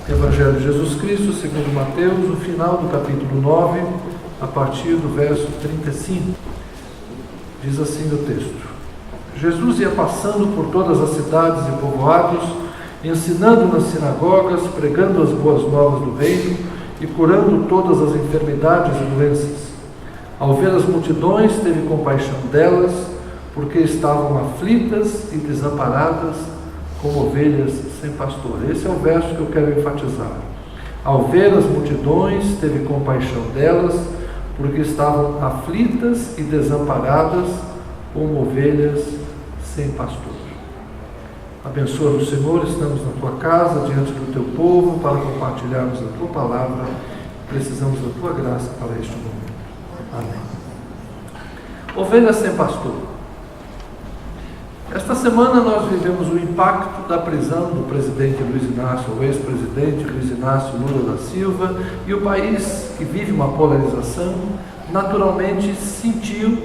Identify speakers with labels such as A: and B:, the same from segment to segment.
A: Evangelho de Jesus Cristo, segundo Mateus, o final do capítulo 9, a partir do verso 35. Diz assim o texto: Jesus ia passando por todas as cidades e povoados, ensinando nas sinagogas, pregando as boas novas do reino e curando todas as enfermidades e doenças. Ao ver as multidões, teve compaixão delas, porque estavam aflitas e desamparadas, como ovelhas sem pastor. Esse é o verso que eu quero enfatizar. Ao ver as multidões, teve compaixão delas, porque estavam aflitas e desamparadas, como ovelhas sem pastor. Abençoa-nos, Senhor, estamos na Tua casa, diante do Teu povo, para compartilharmos a Tua palavra. Precisamos da Tua graça para este momento. Amém. Ovelhas sem pastor. Esta semana nós vivemos o impacto da prisão do presidente Luiz Inácio, o ex-presidente Luiz Inácio Lula da Silva, e o país, que vive uma polarização, naturalmente sentiu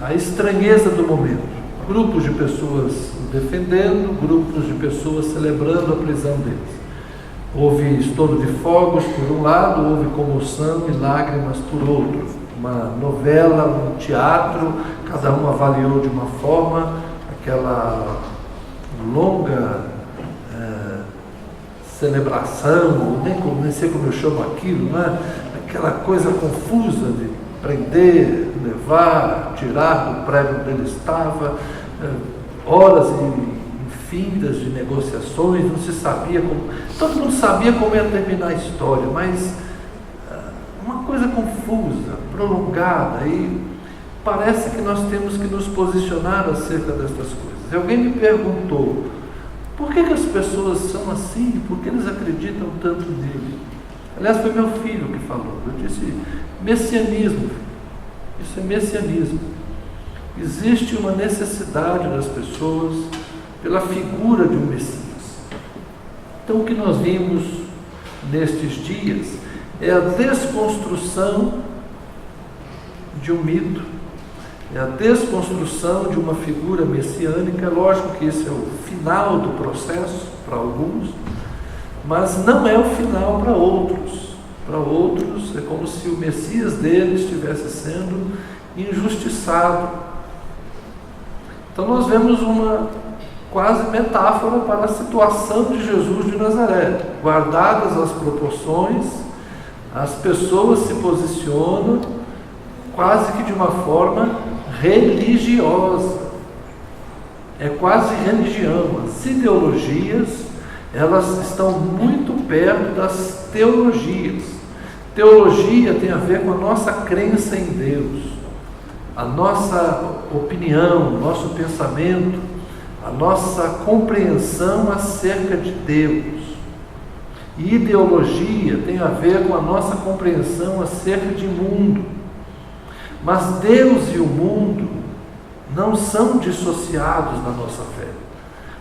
A: a estranheza do momento. Grupos de pessoas o defendendo, grupos de pessoas celebrando a prisão deles. Houve estouro de fogos por um lado, houve comoção e lágrimas por outro. Uma novela, um teatro, cada um avaliou de uma forma, aquela longa celebração, nem sei como eu chamo aquilo, né? Aquela coisa confusa de prender, levar, tirar do prédio onde ele estava, horas infindas de negociações, não se sabia como, todo mundo sabia como ia terminar a história, mas uma coisa confusa, prolongada, e parece que nós temos que nos posicionar acerca destas coisas. Alguém me perguntou, por que as pessoas são assim? Por que eles acreditam tanto nele? Aliás, foi meu filho que falou. Eu disse, messianismo. Isso é messianismo. Existe uma necessidade das pessoas pela figura de um Messias. Então, o que nós vimos nestes dias é a desconstrução de um mito, é a desconstrução de uma figura messiânica. É lógico que esse é o final do processo para alguns, mas não é o final para outros. Para outros é como se o Messias deles estivesse sendo injustiçado. Então nós vemos uma quase metáfora para a situação de Jesus de Nazaré. Guardadas as proporções, as pessoas se posicionam quase que de uma forma religiosa. É quase religião. As ideologias, elas estão muito perto das teologias. Teologia tem a ver com a nossa crença em Deus, a nossa opinião, o nosso pensamento, a nossa compreensão acerca de Deus. E ideologia tem a ver com a nossa compreensão acerca de mundo. Mas Deus e o mundo não são dissociados na nossa fé,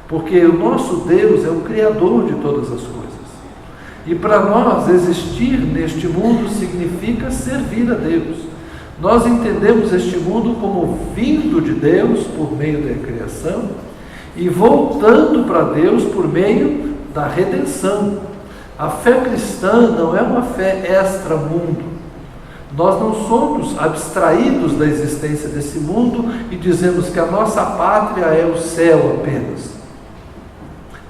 A: porque o nosso Deus é o Criador de todas as coisas. E para nós, existir neste mundo significa servir a Deus. Nós entendemos este mundo como vindo de Deus por meio da criação e voltando para Deus por meio da redenção. A fé cristã não é uma fé extra-mundo. Nós não somos abstraídos da existência desse mundo e dizemos que a nossa pátria é o céu apenas.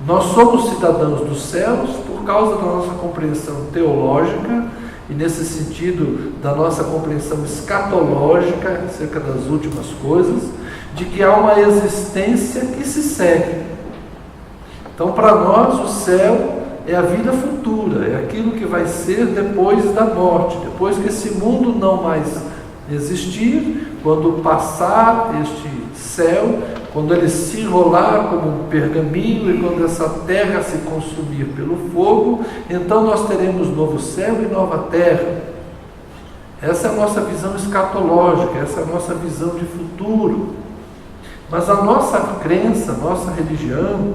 A: Nós somos cidadãos dos céus por causa da nossa compreensão teológica e, nesse sentido, da nossa compreensão escatológica acerca das últimas coisas, de que há uma existência que se segue. Então, para nós, o céu é a vida futura, é aquilo que vai ser depois da morte, depois que esse mundo não mais existir, quando passar este céu, quando ele se enrolar como um pergaminho e quando essa terra se consumir pelo fogo, então nós teremos novo céu e nova terra. Essa é a nossa visão escatológica, essa é a nossa visão de futuro. Mas a nossa crença, a nossa religião,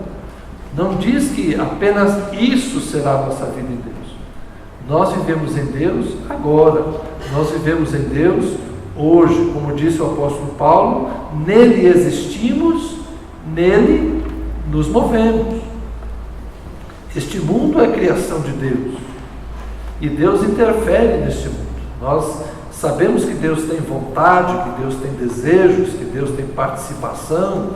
A: não diz que apenas isso será a nossa vida em Deus. Nós vivemos em Deus agora, nós vivemos em Deus hoje, como disse o apóstolo Paulo, nele existimos, nele nos movemos. Este mundo é criação de Deus, e Deus interfere neste mundo. Nós sabemos que Deus tem vontade, que Deus tem desejos, que Deus tem participação,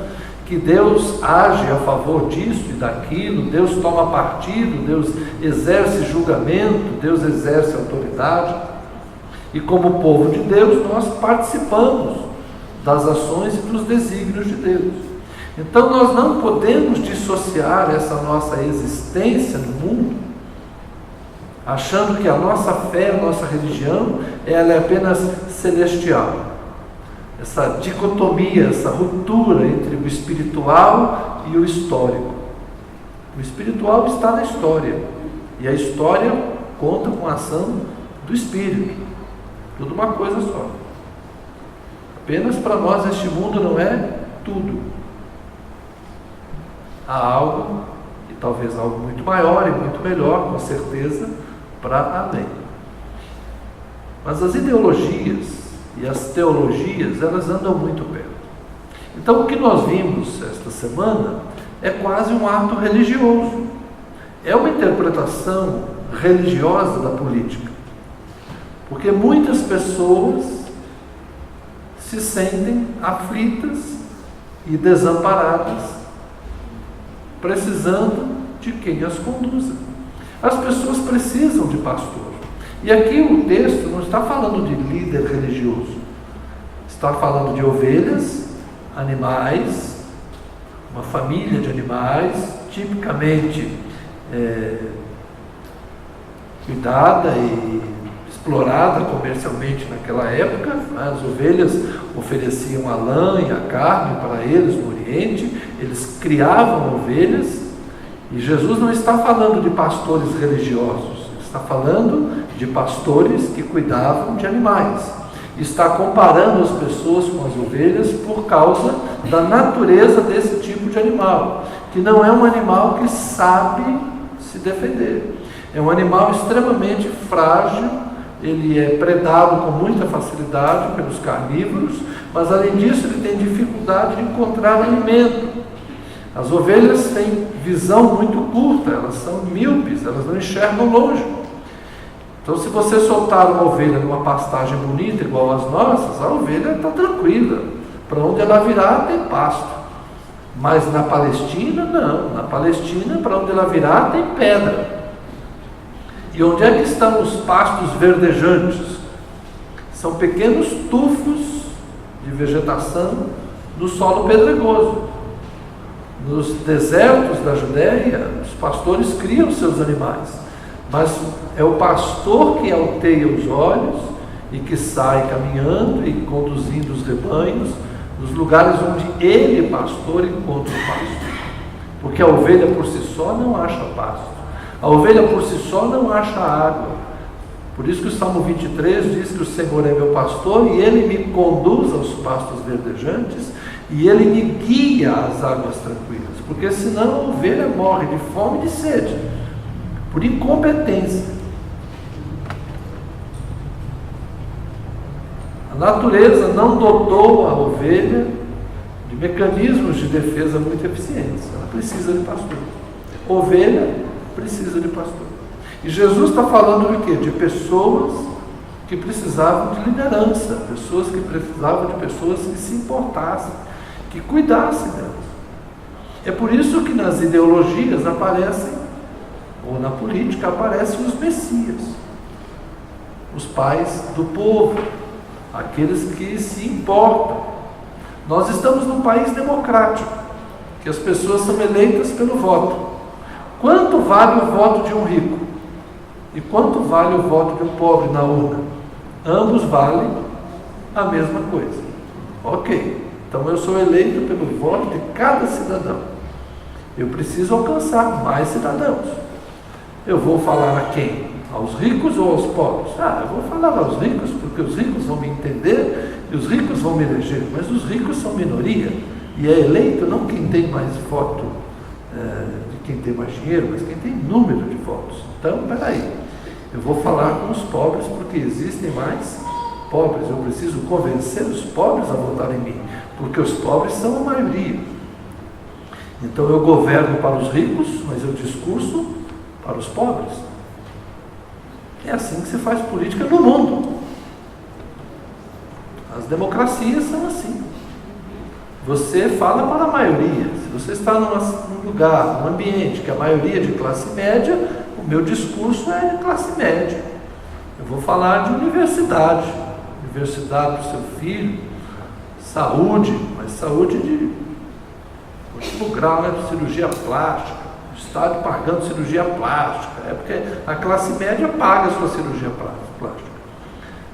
A: que Deus age a favor disso e daquilo, Deus toma partido, Deus exerce julgamento, Deus exerce autoridade. E como povo de Deus, nós participamos das ações e dos desígnios de Deus. Então nós não podemos dissociar essa nossa existência no mundo, achando que a nossa fé, a nossa religião, ela é apenas celestial. Essa dicotomia, essa ruptura entre o espiritual e o histórico. O espiritual está na história, e a história conta com a ação do Espírito. Tudo uma coisa só. Apenas para nós este mundo não é tudo. Há algo, e talvez algo muito maior e muito melhor, com certeza, para além. Mas as ideologias e as teologias, elas andam muito perto. Então o que nós vimos esta semana é quase um ato religioso. É uma interpretação religiosa da política. Porque muitas pessoas se sentem aflitas e desamparadas, precisando de quem as conduza. As pessoas precisam de pastor. E aqui o texto não está falando de líder religioso, está falando de ovelhas, animais, uma família de animais, tipicamente cuidada e explorada comercialmente naquela época. As ovelhas ofereciam a lã e a carne para eles no Oriente, eles criavam ovelhas, e Jesus não está falando de pastores religiosos, ele está falando de pastores que cuidavam de animais. Está comparando as pessoas com as ovelhas por causa da natureza desse tipo de animal, que não é um animal que sabe se defender, é um animal extremamente frágil. Ele é predado com muita facilidade pelos carnívoros, mas além disso ele tem dificuldade de encontrar alimento. As ovelhas têm visão muito curta, elas são míopes, elas não enxergam longe. Então, se você soltar uma ovelha numa pastagem bonita igual as nossas, a ovelha está tranquila. Para onde ela virar tem pasto. Mas na Palestina, não. Na Palestina, para onde ela virar tem pedra. E onde é que estão os pastos verdejantes? São pequenos tufos de vegetação no solo pedregoso. Nos desertos da Judéia, os pastores criam seus animais, mas é o pastor que alteia os olhos e que sai caminhando e conduzindo os rebanhos nos lugares onde ele, pastor, encontra o pasto. Porque a ovelha por si só não acha pasto. A ovelha por si só não acha água. Por isso que o Salmo 23 diz que o Senhor é meu pastor e ele me conduz aos pastos verdejantes e ele me guia às águas tranquilas. Porque senão a ovelha morre de fome e de sede, por incompetência. A natureza não dotou a ovelha de mecanismos de defesa muito eficientes. Ela precisa de pastor. Ovelha precisa de pastor. E Jesus está falando de quê? De pessoas que precisavam de liderança, pessoas que precisavam de pessoas que se importassem, que cuidassem delas. É por isso que nas ideologias aparecem, ou na política aparecem os messias, os pais do povo, aqueles que se importam. Nós estamos num país democrático, que as pessoas são eleitas pelo voto. Quanto vale o voto de um rico? E quanto vale o voto de um pobre na urna? Ambos valem a mesma coisa. Ok, então eu sou eleito pelo voto de cada cidadão. Eu preciso alcançar mais cidadãos. Eu vou falar a quem? Aos ricos ou aos pobres? Eu vou falar aos ricos, porque os ricos vão me entender e os ricos vão me eleger. Mas os ricos são minoria, e é eleito não quem tem mais voto, quem tem mais dinheiro, mas quem tem número de votos. Então, peraí, eu vou falar com os pobres porque existem mais pobres. Eu preciso convencer os pobres a votar em mim, porque os pobres são a maioria. Então eu governo para os ricos, mas eu discurso para os pobres. É assim que se faz política no mundo. As democracias são assim. Você fala para a maioria. Se você está num lugar, num ambiente que a maioria é de classe média, o meu discurso é de classe média. Eu vou falar de universidade para o seu filho, saúde, mas saúde de último grau, né? Cirurgia plástica, o Estado pagando cirurgia plástica, porque a classe média paga a sua cirurgia plástica.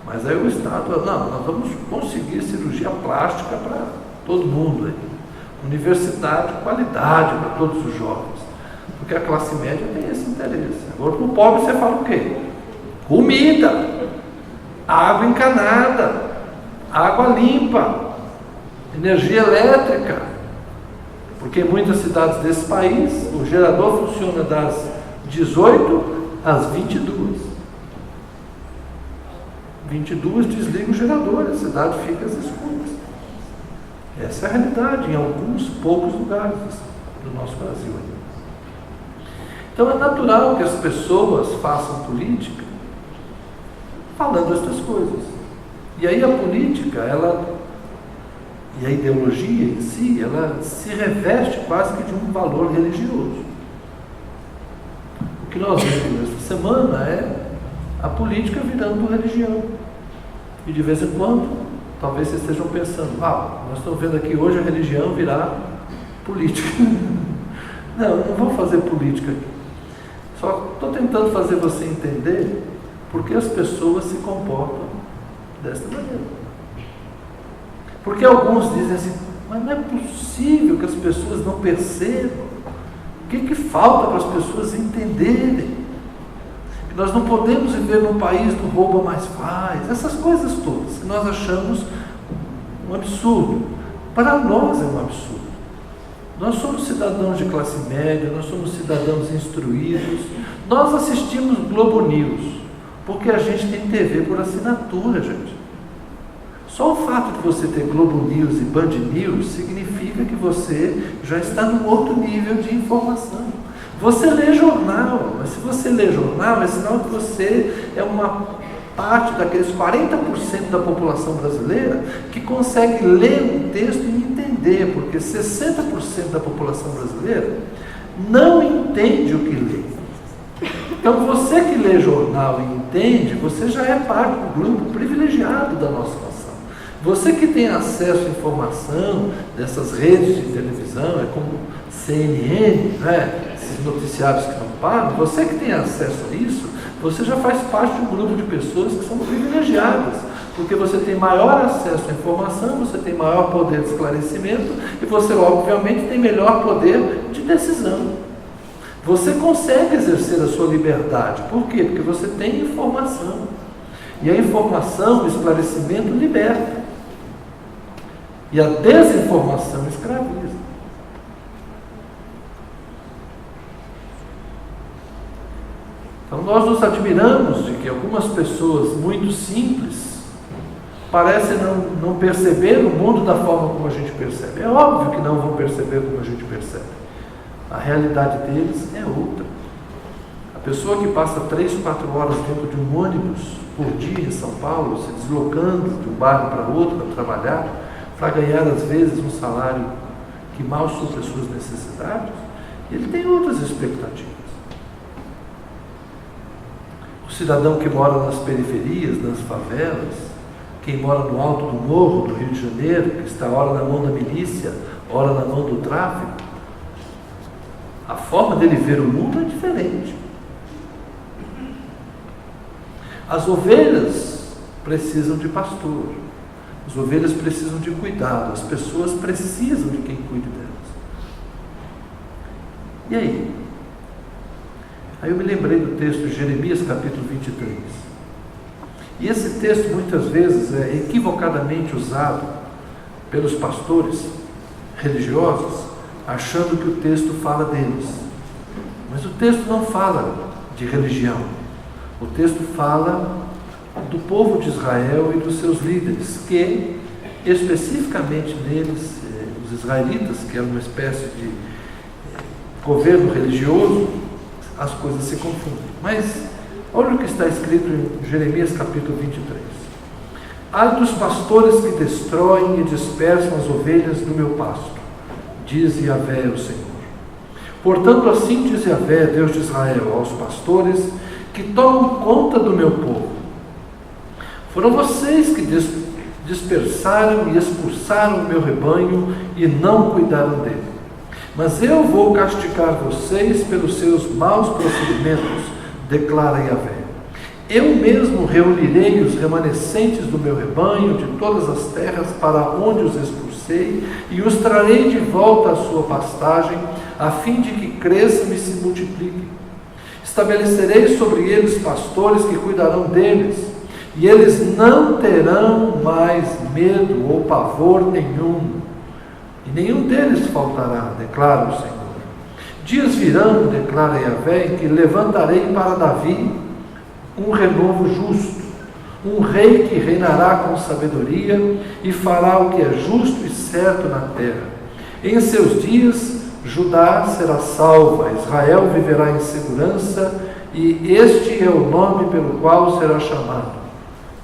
A: Mas aí o Estado, não, nós vamos conseguir cirurgia plástica para todo mundo aí. Universidade de qualidade para todos os jovens. Porque a classe média tem esse interesse. Agora para o pobre você fala o quê? Comida, água encanada, água limpa, energia elétrica. Porque em muitas cidades desse país, o gerador funciona das 18 às 22. 22 desliga o gerador, a cidade fica às escuras. Essa é a realidade em alguns poucos lugares do nosso Brasil. Então é natural que as pessoas façam política falando estas coisas. E aí a política, e a ideologia em si, ela se reveste quase que de um valor religioso. O que nós vemos nesta semana é a política virando religião. E de vez em quando, talvez vocês estejam pensando, nós estamos vendo aqui hoje a religião virar política. Não vou fazer política aqui. Só estou tentando fazer você entender por que as pessoas se comportam desta maneira. Porque alguns dizem assim, mas não é possível que as pessoas não percebam. O que falta para as pessoas entenderem? Que nós não podemos viver num país do rouba mais faz, essas coisas todas que nós achamos um absurdo. Para nós é um absurdo. Nós somos cidadãos de classe média, nós somos cidadãos instruídos, nós assistimos Globo News, porque a gente tem TV por assinatura, gente. Só o fato de você ter Globo News e Band News significa que você já está num outro nível de informação. Você lê jornal, mas se você lê jornal, é sinal que você é uma parte daqueles 40% da população brasileira que consegue ler um texto e entender, porque 60% da população brasileira não entende o que lê. Então você que lê jornal e entende, você já é parte do grupo privilegiado da nossa nação. Você que tem acesso à informação dessas redes de televisão, é como CNN, esses noticiários que não param, você que tem acesso a isso, você já faz parte de um grupo de pessoas que são privilegiadas, porque você tem maior acesso à informação, você tem maior poder de esclarecimento e você, obviamente, tem melhor poder de decisão. Você consegue exercer a sua liberdade. Por quê? Porque você tem informação. E a informação, o esclarecimento liberta. E a desinformação escraviza. Então nós nos admiramos de que algumas pessoas muito simples parecem não perceber o mundo da forma como a gente percebe. É óbvio que não vão perceber como a gente percebe. A realidade deles é outra. A pessoa que passa 3, 4 horas dentro de um ônibus por dia em São Paulo, se deslocando de um bairro para outro para trabalhar, para ganhar às vezes um salário que mal supre as suas necessidades, ele tem outras expectativas. O cidadão que mora nas periferias, nas favelas, quem mora no alto do morro do Rio de Janeiro, que está ora na mão da milícia, ora na mão do tráfico, a forma dele ver o mundo é diferente. As ovelhas precisam de pastor, as ovelhas precisam de cuidado, as pessoas precisam de quem cuide delas. E aí? Aí eu me lembrei do texto de Jeremias capítulo 23. E esse texto muitas vezes é equivocadamente usado pelos pastores religiosos, achando que o texto fala deles. Mas o texto não fala de religião. O texto fala do povo de Israel e dos seus líderes, que especificamente neles, os israelitas, que eram uma espécie de governo religioso, as coisas se confundem. Mas olha o que está escrito em Jeremias capítulo 23. Ai dos pastores que destroem e dispersam as ovelhas do meu pasto, diz Yahvé o Senhor. Portanto, assim diz Yahvé, Deus de Israel, aos pastores que tomam conta do meu povo: foram vocês que dispersaram e expulsaram o meu rebanho e não cuidaram dele. Mas eu vou castigar vocês pelos seus maus procedimentos, declara Yahvé. Eu mesmo reunirei os remanescentes do meu rebanho de todas as terras para onde os expulsei e os trarei de volta à sua pastagem, a fim de que cresçam e se multipliquem. Estabelecerei sobre eles pastores que cuidarão deles, e eles não terão mais medo ou pavor nenhum, e nenhum deles faltará, declara o Senhor. Dias virão, declara Yahvé, em que levantarei para Davi um renovo justo, um rei que reinará com sabedoria e fará o que é justo e certo na terra. Em seus dias, Judá será salva, Israel viverá em segurança, e este é o nome pelo qual será chamado: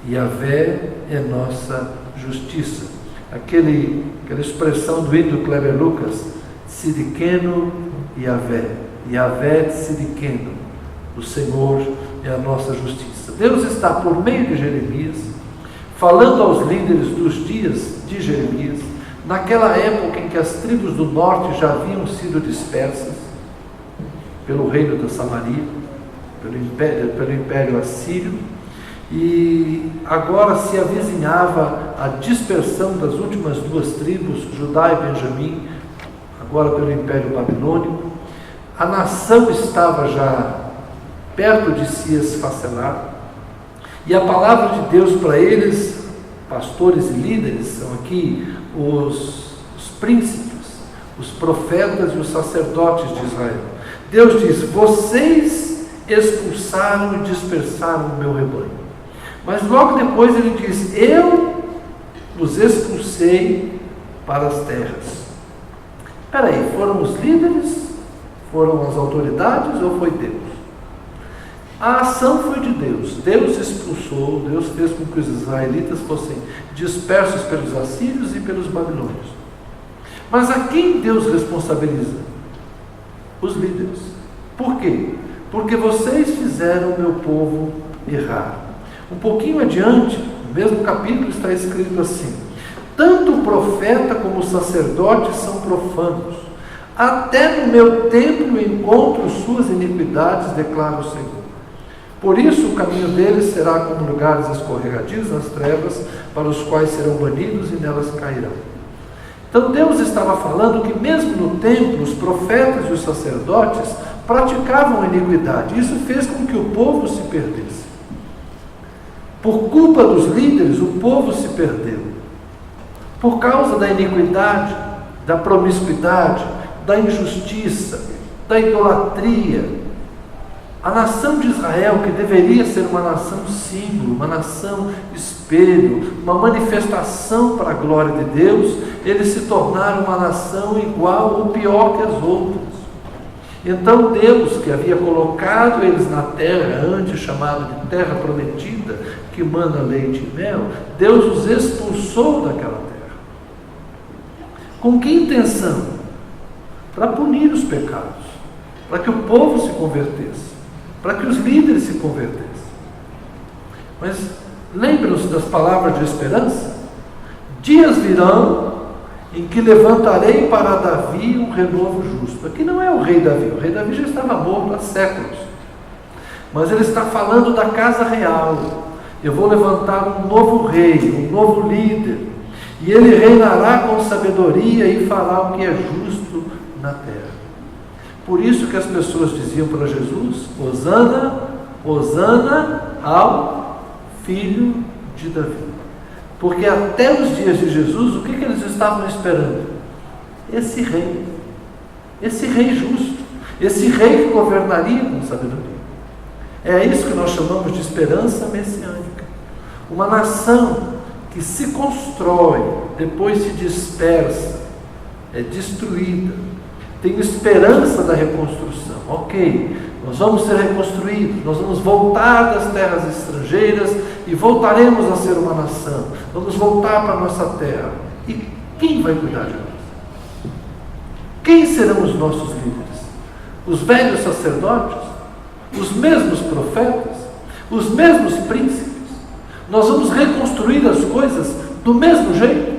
A: Yahvé é nossa justiça. Aquela expressão do hino do Kleber Lucas: Tzidkenu Yahvé, Yahvé Tzidkenu, o Senhor é a nossa justiça. Deus está, por meio de Jeremias, falando aos líderes dos dias de Jeremias, naquela época em que as tribos do norte já haviam sido dispersas pelo reino da Samaria, pelo império assírio, e agora se avizinhava a dispersão das últimas duas tribos, Judá e Benjamim, agora pelo império babilônico. A nação estava já perto de se esfacelar, e a palavra de Deus para eles, pastores e líderes, são aqui os príncipes, os profetas e os sacerdotes de Israel. Deus diz: vocês expulsaram e dispersaram o meu rebanho. Mas logo depois ele diz: eu os expulsei para as terras. Espera aí, foram os líderes? Foram as autoridades ou foi Deus? A ação foi de Deus. Deus expulsou, Deus fez com que os israelitas fossem dispersos pelos assírios e pelos babilônios. Mas a quem Deus responsabiliza? Os líderes. Por quê? Porque vocês fizeram o meu povo errar. Um pouquinho adiante, no mesmo capítulo, está escrito assim: tanto o profeta como o sacerdote são profanos. Até no meu templo encontro suas iniquidades, declara o Senhor. Por isso o caminho deles será como lugares escorregadios nas trevas, para os quais serão banidos e nelas cairão. Então Deus estava falando que mesmo no templo, os profetas e os sacerdotes praticavam a iniquidade. Isso fez com que o povo se perdesse. Por culpa dos líderes, o povo se perdeu. Por causa da iniquidade, da promiscuidade, da injustiça, da idolatria, a nação de Israel, que deveria ser uma nação símbolo, uma nação espelho, uma manifestação para a glória de Deus, eles se tornaram uma nação igual ou pior que as outras. Então Deus, que havia colocado eles na terra, antes chamada de terra prometida, que mana leite e mel, Deus os expulsou daquela terra. Com que intenção? Para punir os pecados, para que o povo se convertesse, para que os líderes se convertessem. Mas lembram-se das palavras de esperança? Dias virão em que levantarei para Davi um renovo justo. Aqui não é o rei Davi, o rei Davi já estava morto há séculos, mas ele está falando da casa real. Eu vou levantar um novo rei, um novo líder, e ele reinará com sabedoria e fará o que é justo na terra. Por isso que as pessoas diziam para Jesus: Hosana, Hosana ao filho de Davi. Porque até os dias de Jesus, o que eles estavam esperando? Esse rei justo, esse rei que governaria com sabedoria. É isso que nós chamamos de esperança messiânica. Uma nação que se constrói, depois se dispersa, é destruída, tem esperança da reconstrução. Ok, Nós vamos ser reconstruídos, nós vamos voltar das terras estrangeiras e voltaremos a ser uma nação. Vamos voltar para a nossa terra. E quem vai cuidar de nós? Quem serão os nossos líderes? Os velhos sacerdotes? Os mesmos profetas? Os mesmos príncipes? Nós vamos reconstruir as coisas do mesmo jeito?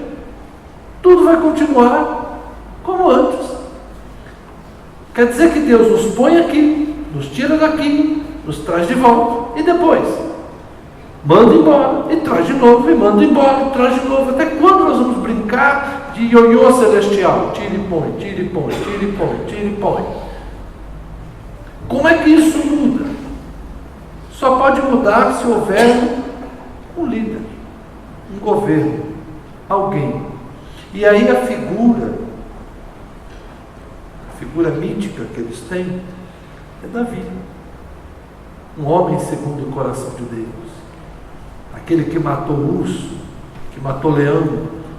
A: Tudo vai continuar como antes. Quer dizer que Deus nos põe aqui, nos tira daqui, nos traz de volta, e depois manda embora, e traz de novo, e manda embora, e traz de novo. Até quando nós vamos brincar de ioiô celestial? Tira e põe, tira e põe, tira e põe, tira e põe. Como é que isso muda? Só pode mudar se houver um líder, um governo, alguém. E aí a figura mítica que eles têm é Davi, um homem segundo o coração de Deus, aquele que matou o urso, que matou o leão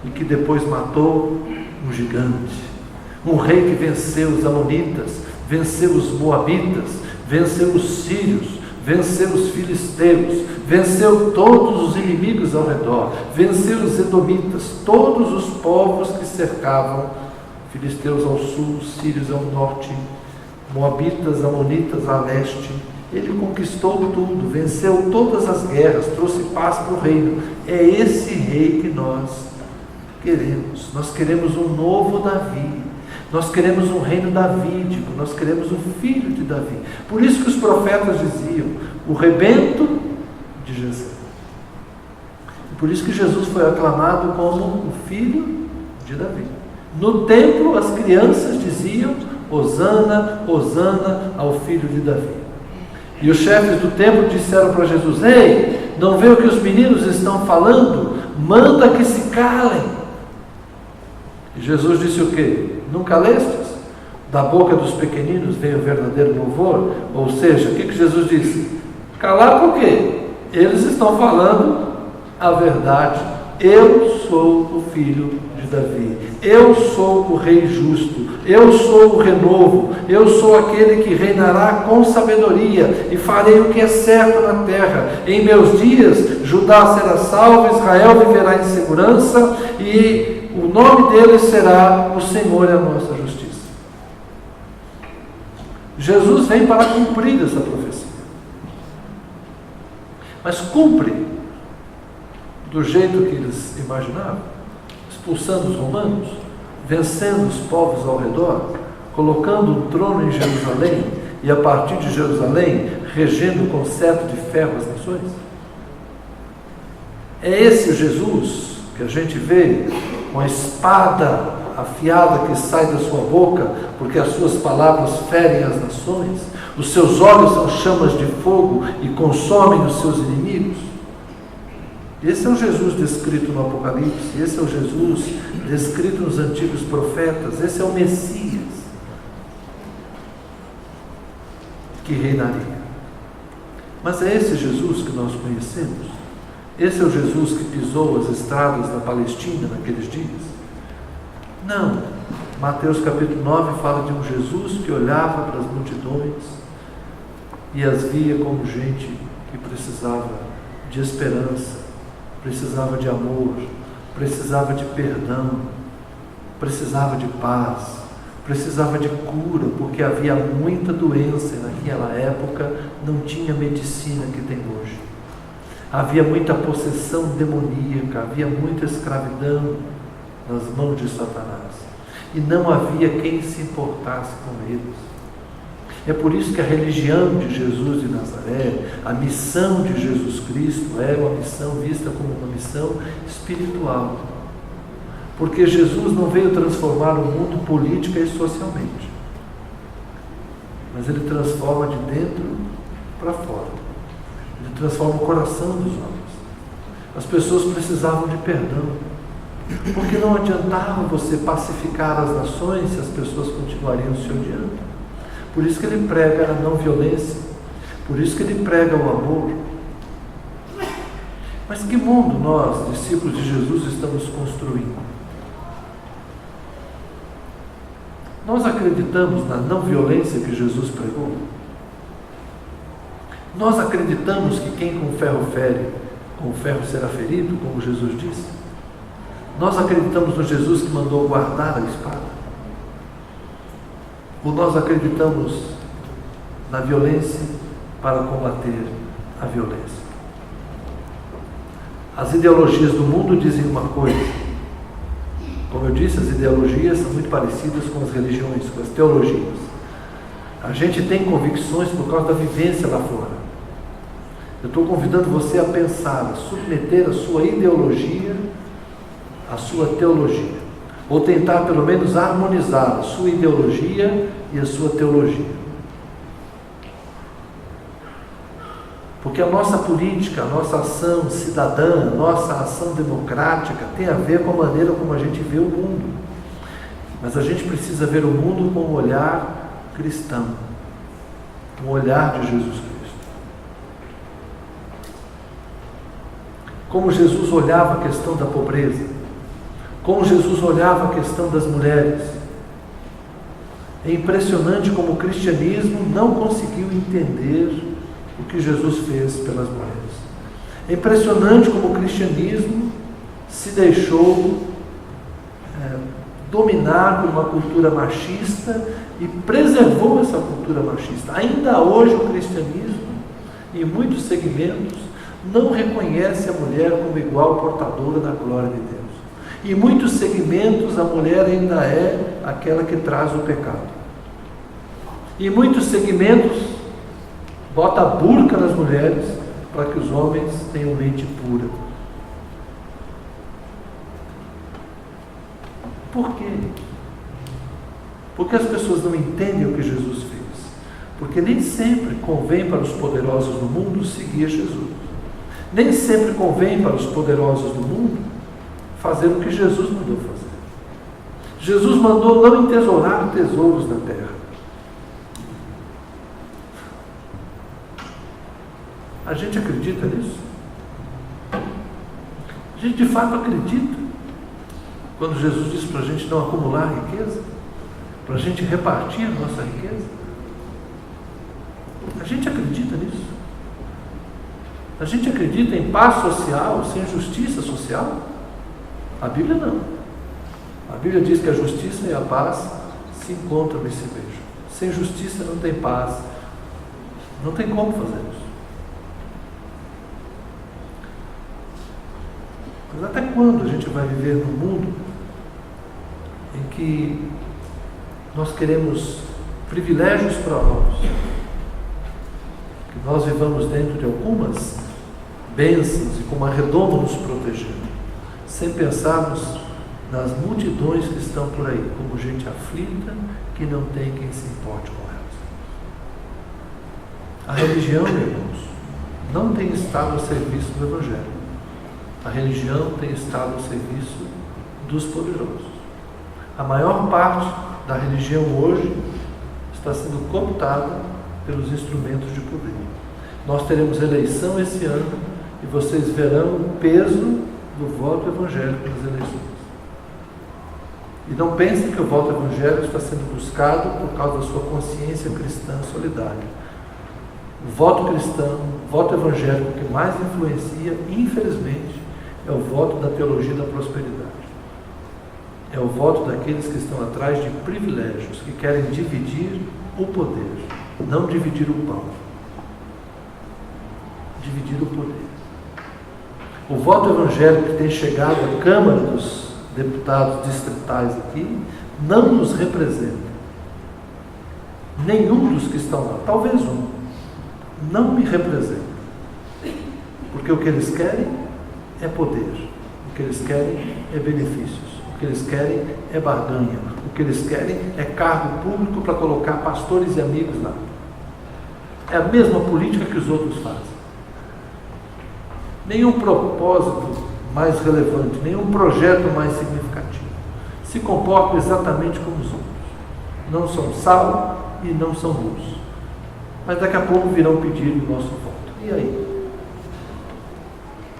A: e que depois matou um gigante, um rei que venceu os amonitas, venceu os moabitas, venceu os sírios, venceu os filisteus, venceu todos os inimigos ao redor, venceu os edomitas, todos os povos que cercavam, filisteus ao sul, sírios ao norte, moabitas, amonitas a leste. Ele conquistou tudo, venceu todas as guerras, trouxe paz para o reino. É esse rei que nós queremos. Nós queremos um novo Davi. Nós queremos um reino davídico. Nós queremos um filho de Davi. Por isso que os profetas diziam, o rebento de Jessé. Por isso que Jesus foi aclamado como o filho de Davi. No templo, as crianças diziam, Hosana, Hosana ao filho de Davi. E os chefes do templo disseram para Jesus, ei, não vê o que os meninos estão falando? Manda que se calem. E Jesus disse o quê? Nunca lestes? Da boca dos pequeninos vem o verdadeiro louvor? Ou seja, o que Jesus disse? Calar por quê? Eles estão falando a verdade. Eu sou o filho de Davi. Eu sou o rei justo. Eu sou o renovo. Eu sou aquele que reinará com sabedoria e farei o que é certo na terra. Em meus dias, Judá será salvo, Israel viverá em segurança e o nome dele será o Senhor é a nossa justiça. Jesus vem para cumprir essa profecia. Mas cumpre do jeito que eles imaginavam, expulsando os romanos, vencendo os povos ao redor, colocando um trono em Jerusalém e a partir de Jerusalém regendo com cetro de ferro as nações? É esse o Jesus que a gente vê com a espada afiada que sai da sua boca, porque as suas palavras ferem as nações, os seus olhos são chamas de fogo e consomem os seus inimigos? Esse é o Jesus descrito no Apocalipse, esse é o Jesus descrito nos antigos profetas, esse é o Messias que reinaria. Mas é esse Jesus que nós conhecemos? Esse é o Jesus que pisou as estradas da Palestina naqueles dias? Não. Mateus capítulo 9 fala de um Jesus que olhava para as multidões e as via como gente que precisava de esperança, precisava de amor, precisava de perdão, precisava de paz, precisava de cura, porque havia muita doença e naquela época não tinha medicina que tem hoje. Havia muita possessão demoníaca, havia muita escravidão nas mãos de Satanás. E não havia quem se importasse com eles. É por isso que a religião de Jesus de Nazaré, a missão de Jesus Cristo, é uma missão vista como uma missão espiritual. Porque Jesus não veio transformar o mundo política e socialmente, mas Ele transforma de dentro para fora. Ele transforma o coração dos homens. As pessoas precisavam de perdão, porque não adiantava você pacificar as nações se as pessoas continuariam se odiando. Por isso que Ele prega a não violência, por isso que Ele prega o amor. Mas que mundo nós, discípulos de Jesus, estamos construindo? Nós acreditamos na não violência que Jesus pregou? Nós acreditamos que quem com ferro fere, com ferro será ferido, como Jesus disse? Nós acreditamos no Jesus que mandou guardar a espada? Ou nós acreditamos na violência para combater a violência? As ideologias do mundo dizem uma coisa. Como eu disse, as ideologias são muito parecidas com as religiões, com as teologias. A gente tem convicções por causa da vivência lá fora. Eu estou convidando você a pensar, a submeter a sua ideologia à sua teologia. Ou tentar pelo menos harmonizar a sua ideologia e a sua teologia. Porque a nossa política, a nossa ação cidadã, a nossa ação democrática tem a ver com a maneira como a gente vê o mundo. Mas a gente precisa ver o mundo com um olhar cristão, um olhar de Jesus Cristo. Como Jesus olhava a questão da pobreza, como Jesus olhava a questão das mulheres. É impressionante como o cristianismo não conseguiu entender o que Jesus fez pelas mulheres. É impressionante como o cristianismo se deixou dominar por uma cultura machista e preservou essa cultura machista. Ainda hoje o cristianismo, em muitos segmentos, não reconhece a mulher como igual portadora da glória de Deus. Em muitos segmentos a mulher ainda é aquela que traz o pecado. Em muitos segmentos bota a burca nas mulheres para que os homens tenham mente pura. Por quê? Porque as pessoas não entendem o que Jesus fez. Porque nem sempre convém para os poderosos do mundo seguir Jesus. Nem sempre convém para os poderosos do mundo fazer o que Jesus mandou fazer. Jesus mandou não entesourar tesouros na terra. A gente acredita nisso? A gente de fato acredita quando Jesus disse para a gente não acumular riqueza, para a gente repartir a nossa riqueza? A gente acredita nisso? A gente acredita em paz social sem justiça social? A Bíblia não. A Bíblia diz que a justiça e a paz se encontram e se beijam. Sem justiça não tem paz. Não tem como fazer isso. Mas até quando a gente vai viver num mundo em que nós queremos privilégios para nós? Que nós vivamos dentro de algumas bênçãos e com uma redoma nos protegendo, sem pensarmos nas multidões que estão por aí, como gente aflita que não tem quem se importe com elas. A religião, irmãos, não tem estado a serviço do Evangelho. A religião tem estado a serviço dos poderosos. A maior parte da religião hoje está sendo cooptada pelos instrumentos de poder. Nós teremos eleição esse ano e vocês verão o peso do voto evangélico nas eleições. E não pensem que o voto evangélico está sendo buscado por causa da sua consciência cristã solidária. O voto cristão, o voto evangélico que mais influencia, infelizmente, é o voto da teologia da prosperidade. É o voto daqueles que estão atrás de privilégios, que querem dividir o poder, não dividir o pão. Dividir o poder. O voto evangélico que tem chegado à Câmara dos Deputados distritais aqui, não nos representa. Nenhum dos que estão lá, talvez um, não me representa. Porque o que eles querem é poder, o que eles querem é benefícios, o que eles querem é barganha, o que eles querem é cargo público para colocar pastores e amigos lá. É a mesma política que os outros fazem. Nenhum propósito mais relevante, nenhum projeto mais significativo. Se comportam exatamente como os outros. Não são sal e não são luz. Mas daqui a pouco virão pedir o nosso voto. E aí?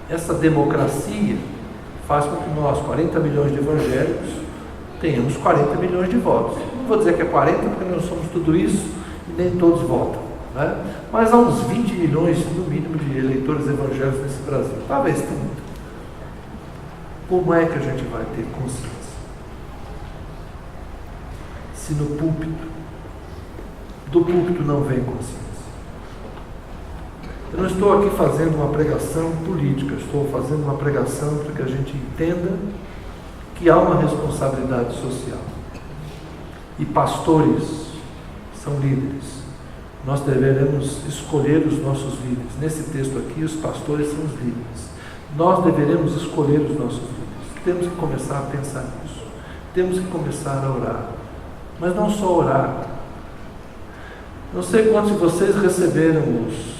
A: Essa democracia faz com que nós, 40 milhões de evangélicos, tenhamos 40 milhões de votos. Não vou dizer que é 40 porque nós somos tudo isso e nem todos votam. né? Mas há uns 20 milhões, no mínimo, de eleitores evangélicos nesse Brasil. Talvez tenha. Como é que a gente vai ter consciência? Se no púlpito, do púlpito não vem consciência. Eu não estou aqui fazendo uma pregação política, estou fazendo uma pregação para que a gente entenda que há uma responsabilidade social. E pastores são líderes. Nós deveremos escolher os nossos líderes. Nesse texto aqui, os pastores são os líderes. Nós deveremos escolher os nossos líderes. Temos que começar a pensar nisso. Temos que começar a orar. Mas não só orar. Não sei quantos de vocês receberam os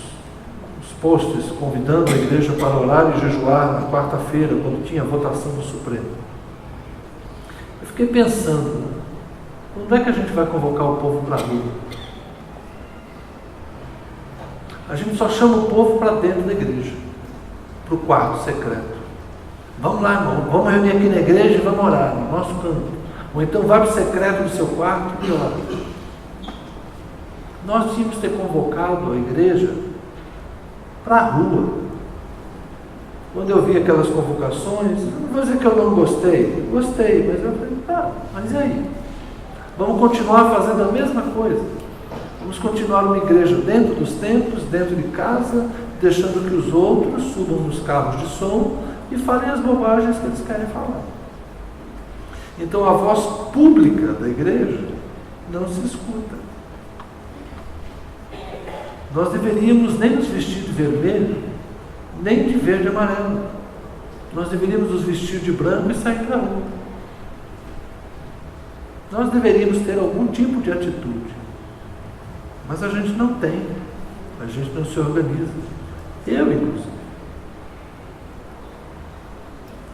A: posts convidando a igreja para orar e jejuar na quarta-feira, quando tinha a votação do Supremo. Eu fiquei pensando, quando é que a gente vai convocar o povo para a rua? A gente só chama o povo para dentro da igreja, para o quarto secreto. Vamos lá, irmão, vamos reunir aqui na igreja e vamos orar, no nosso canto. Ou então vai para o secreto do seu quarto e ora. Nós tínhamos que ter convocado a igreja para a rua. Quando eu vi aquelas convocações, não vou dizer que eu não gostei, mas eu falei, tá, mas e aí? Vamos continuar fazendo a mesma coisa. Vamos continuar uma igreja dentro dos templos, dentro de casa, deixando que os outros subam nos carros de som e falem as bobagens que eles querem falar. Então a voz pública da igreja não se escuta. Nós deveríamos nem nos vestir de vermelho, nem de verde e amarelo. Nós deveríamos nos vestir de branco e sair para a rua. Nós deveríamos ter algum tipo de atitude. Mas a gente não tem. A gente não se organiza. Eu, inclusive.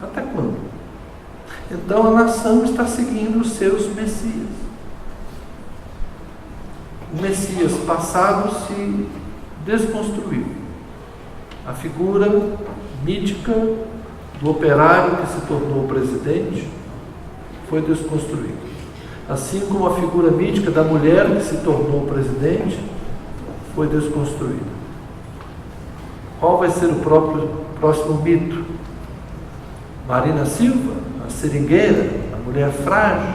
A: Até quando? Então a nação está seguindo os seus messias. O Messias passado se desconstruiu. A figura mítica do operário que se tornou presidente foi desconstruída. Assim como a figura mítica da mulher que se tornou presidente foi desconstruída. Qual vai ser o próximo mito? Marina Silva, a seringueira, a mulher frágil,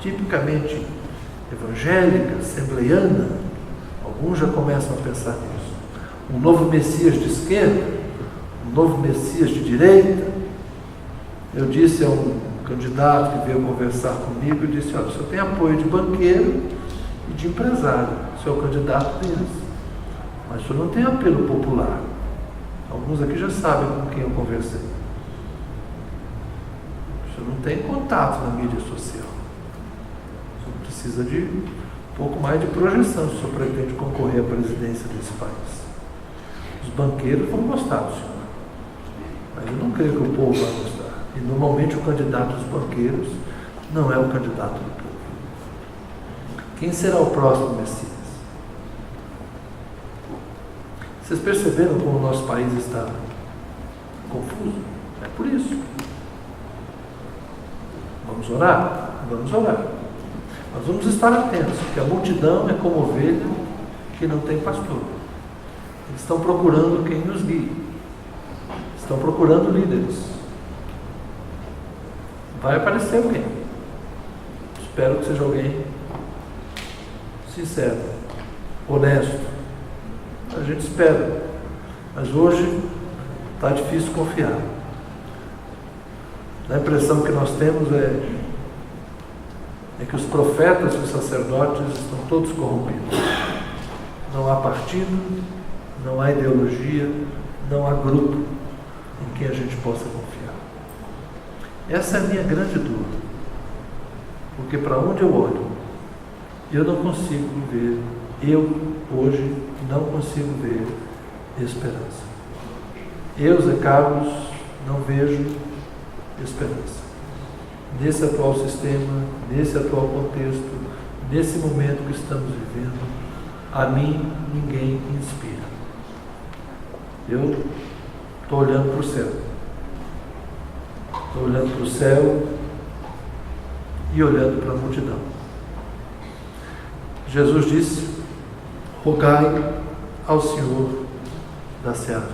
A: tipicamente evangélica, assembleiana. Alguns já começam a pensar nisso. Um novo Messias de esquerda, um novo Messias de direita. Eu disse a um candidato que veio conversar comigo, eu disse, olha, o senhor tem apoio de banqueiro e de empresário, o senhor é o candidato deles, mas o senhor não tem apelo popular. Alguns aqui já sabem com quem eu conversei. O senhor não tem contato na mídia social. O senhor precisa de um pouco mais de projeção se o senhor pretende concorrer à presidência desse país. Os banqueiros vão gostar do senhor, mas eu não creio que o povo vai gostar. E normalmente o candidato dos banqueiros não é o candidato do povo. Quem será o próximo Messias? Vocês perceberam como o nosso país está confuso? É por isso. Vamos orar? Vamos orar. Mas vamos estar atentos, porque a multidão é como ovelha que não tem pastor. Eles estão procurando quem nos guie. Estão procurando líderes. Vai aparecer alguém. Espero que seja alguém sincero, honesto. A gente espera. Mas hoje está difícil confiar. A impressão que nós temos é que os profetas e os sacerdotes estão todos corrompidos. Não há partido, não há ideologia, não há grupo em quem a gente possa confiar. Essa é a minha grande dúvida, porque para onde eu olho, eu não consigo ver, eu hoje não consigo ver esperança. Eu, Zé Carlos, não vejo esperança. Nesse atual sistema, nesse atual contexto, nesse momento que estamos vivendo, a mim ninguém inspira. Eu estou olhando para o céu. Estou olhando para o céu e olhando para a multidão. Jesus disse, rogai ao Senhor da seara,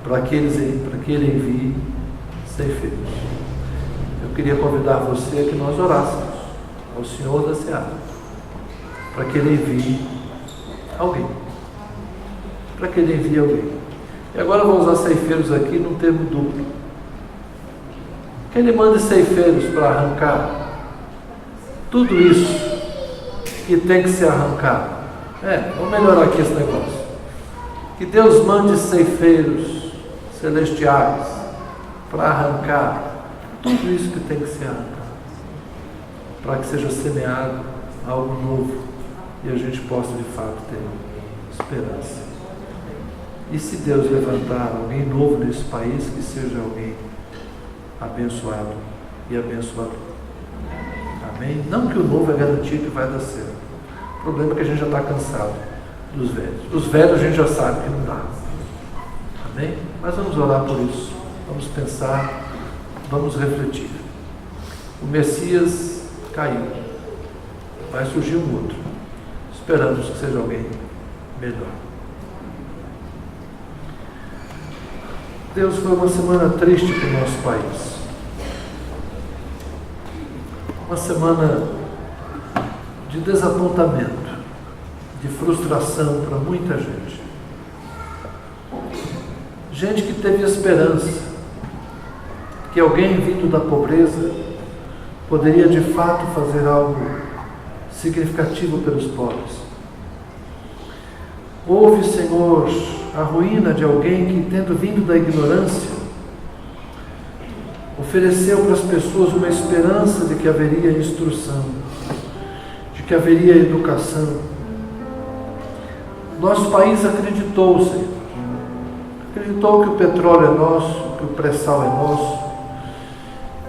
A: para que Ele envie ceifeiros. Eu queria convidar você a que nós orássemos ao Senhor da seara, para que Ele envie alguém. Para que Ele envie alguém. E agora eu vou usar ceifeiros aqui num termo duplo. Que Ele mande ceifeiros para arrancar tudo isso que tem que ser arrancado. Vamos melhorar aqui esse negócio. Que Deus mande ceifeiros celestiais para arrancar tudo isso que tem que ser arrancado, para que seja semeado algo novo e a gente possa de fato ter esperança. E se Deus levantar alguém novo nesse país, que seja alguém abençoado e abençoador. Amém? Não que o novo é garantia que vai dar certo. O problema é que a gente já está cansado dos velhos. Os velhos a gente já sabe que não dá. Amém? Mas vamos orar por isso. Vamos pensar, vamos refletir. O Messias caiu. Vai surgir um outro. Esperamos que seja alguém melhor. Deus, foi uma semana triste para o nosso país. Uma semana de desapontamento, de frustração para muita gente. Gente que teve esperança que alguém vindo da pobreza poderia de fato fazer algo significativo pelos pobres. Houve, Senhor, a ruína de alguém que, tendo vindo da ignorância, ofereceu para as pessoas uma esperança de que haveria instrução, de que haveria educação. Nosso país acreditou, Senhor. Acreditou que o petróleo é nosso, que o pré-sal é nosso,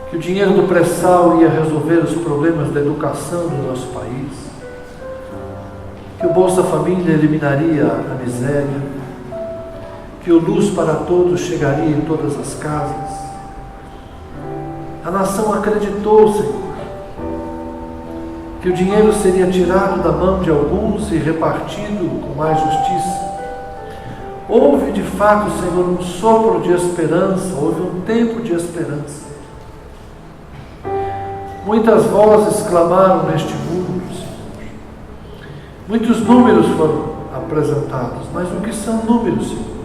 A: que o dinheiro do pré-sal ia resolver os problemas da educação do nosso país, que o Bolsa Família eliminaria a miséria, que o Luz para Todos chegaria em todas as casas. A nação acreditou, Senhor, que o dinheiro seria tirado da mão de alguns e repartido com mais justiça. Houve de fato, Senhor, um sopro de esperança, houve um tempo de esperança. Muitas vozes clamaram neste mundo, Senhor. Muitos números foram apresentados, mas o que são números, Senhor?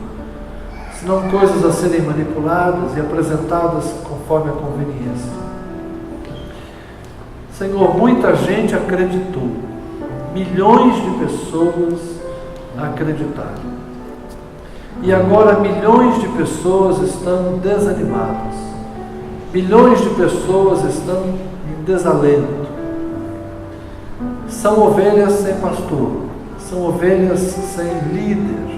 A: Senão coisas a serem manipuladas e apresentadas conforme a conveniência. Senhor, muita gente acreditou, milhões de pessoas acreditaram. E agora milhões de pessoas estão desanimadas, milhões de pessoas estão em desalento. São ovelhas sem pastor, são ovelhas sem líder.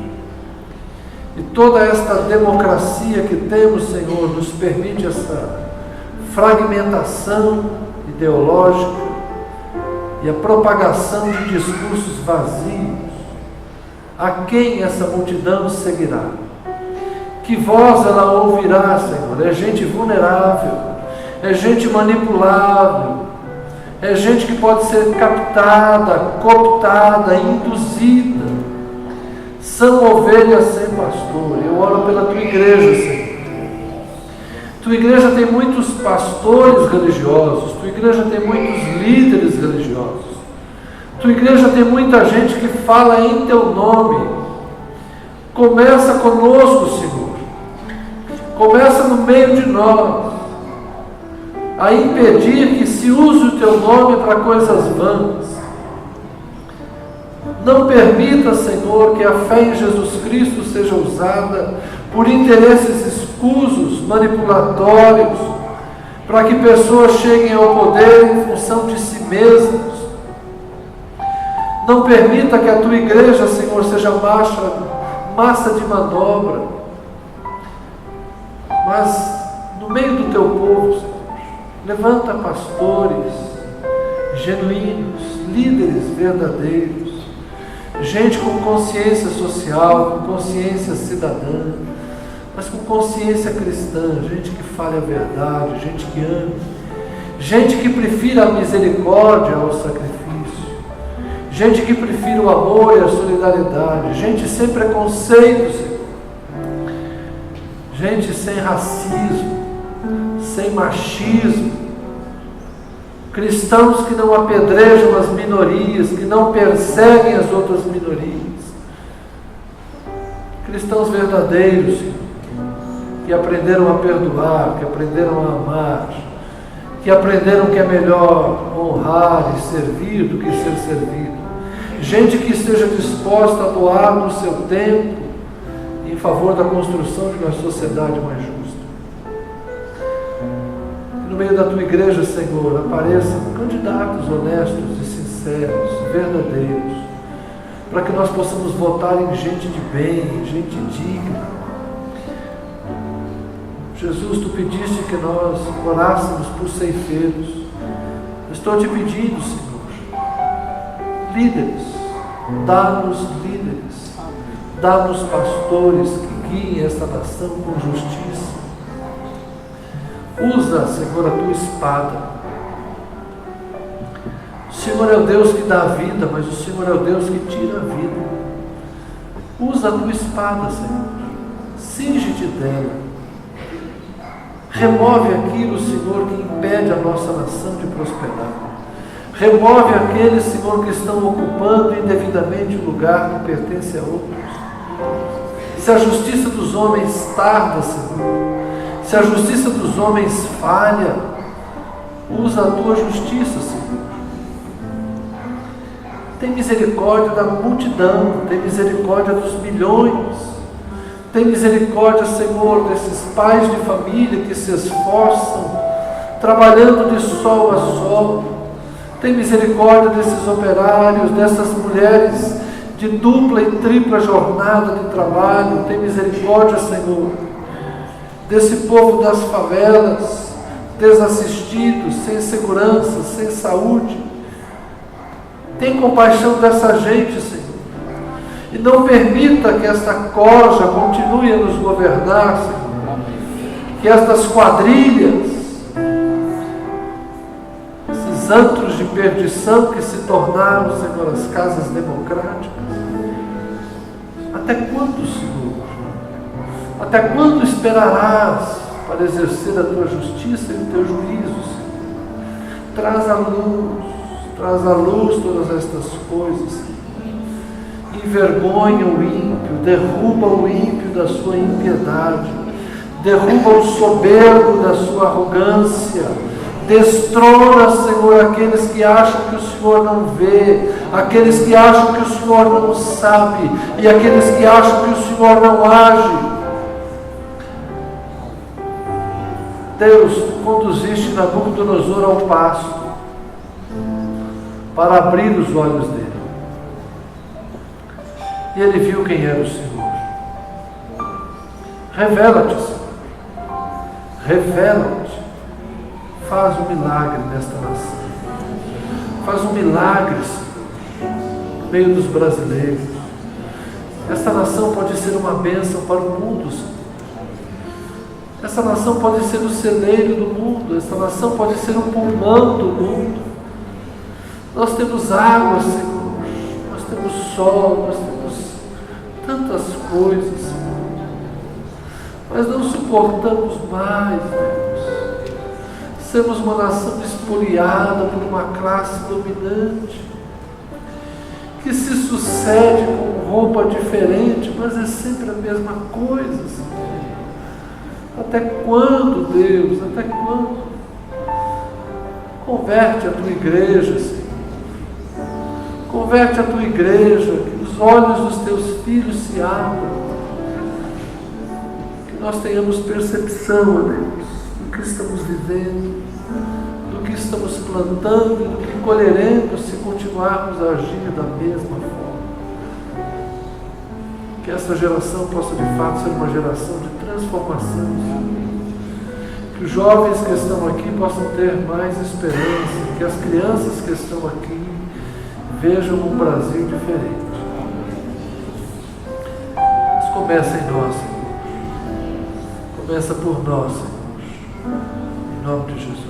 A: E toda esta democracia que temos, Senhor, nos permite essa fragmentação ideológica e a propagação de discursos vazios. A quem essa multidão seguirá? Que voz ela ouvirá, Senhor? É gente vulnerável, é gente manipulável, é gente que pode ser captada, cooptada, induzida. São ovelhas sem pastor. Eu oro pela tua igreja, Senhor. Tua igreja tem muitos pastores religiosos, tua igreja tem muitos líderes religiosos, tua igreja tem muita gente que fala em teu nome. Começa conosco, Senhor. Começa no meio de nós a impedir que se use o teu nome para coisas vãs. Não permita, Senhor, que a fé em Jesus Cristo seja usada por interesses escusos, manipulatórios, para que pessoas cheguem ao poder em função de si mesmos. Não permita que a tua igreja, Senhor, seja massa de manobra, mas no meio do teu povo, Senhor, levanta pastores genuínos, líderes verdadeiros, gente com consciência social, com consciência cidadã, mas com consciência cristã, gente que fale a verdade, gente que ame, gente que prefira a misericórdia ao sacrifício, gente que prefira o amor e a solidariedade, gente sem preconceitos, gente sem racismo, sem machismo, cristãos que não apedrejam as minorias, que não perseguem as outras minorias, cristãos verdadeiros, que aprenderam a perdoar, que aprenderam a amar, que aprenderam que é melhor honrar e servir do que ser servido, gente que esteja disposta a doar no seu tempo em favor da construção de uma sociedade mais justa. Que no meio da tua igreja, Senhor, apareçam candidatos honestos e sinceros, verdadeiros, para que nós possamos votar em gente de bem, gente digna. Jesus, tu pediste que nós orássemos por ceifeiros. Estou te pedindo, Senhor, líderes, dá-nos líderes, dá-nos pastores que guiem esta nação com justiça. Usa, Senhor, a tua espada. O Senhor é o Deus que dá a vida, mas o Senhor é o Deus que tira a vida. Usa a tua espada, Senhor. Cinge-te dela. Remove aquilo, Senhor, que impede a nossa nação de prosperar. Remove aqueles, Senhor, que estão ocupando indevidamente o lugar que pertence a outros. Se a justiça dos homens tarda, Senhor, se a justiça dos homens falha, usa a tua justiça, Senhor. Tem misericórdia da multidão, tem misericórdia dos milhões. Tem misericórdia, Senhor, desses pais de família que se esforçam, trabalhando de sol a sol. Tem misericórdia desses operários, dessas mulheres de dupla e tripla jornada de trabalho. Tem misericórdia, Senhor, desse povo das favelas, desassistidos, sem segurança, sem saúde. Tem compaixão dessa gente, Senhor. E não permita que esta corja continue a nos governar, Senhor. Que estas quadrilhas, esses antros de perdição que se tornaram, Senhor, as casas democráticas. Até quando, Senhor? Até quando esperarás para exercer a tua justiça e o teu juízo, Senhor? Traz à luz todas estas coisas, Senhor. Envergonha o ímpio, derruba o ímpio da sua impiedade, derruba o soberbo da sua arrogância, destrona, Senhor, aqueles que acham que o Senhor não vê, aqueles que acham que o Senhor não sabe e aqueles que acham que o Senhor não age. Deus, tu conduziste Nabucodonosor ao pasto para abrir os olhos dele. E ele viu quem era o Senhor. Revela-te, Senhor. Revela-te. Faz um milagre nesta nação. Faz um milagre, Senhor, no meio dos brasileiros. Esta nação pode ser uma bênção para o mundo, Senhor. Esta nação pode ser o celeiro do mundo. Esta nação pode ser o pulmão do mundo. Nós temos água, Senhor. Nós temos sol, nós temos tantas coisas, Senhor, mas não suportamos mais, Deus, sermos uma nação espoliada por uma classe dominante, que se sucede com roupa diferente, mas é sempre a mesma coisa, Senhor. Até quando, Deus? Até quando? Converte a tua igreja, Senhor. Converte a tua igreja, que os olhos dos teus filhos se abram, que nós tenhamos percepção, ó Deus, do que estamos vivendo, do que estamos plantando e do que colheremos se continuarmos a agir da mesma forma. Que essa geração possa de fato ser uma geração de transformação, que os jovens que estão aqui possam ter mais esperança, que as crianças que estão aqui vejam um Brasil diferente. Mas começa em nós, Senhor. Começa por nós, Senhor. Em nome de Jesus.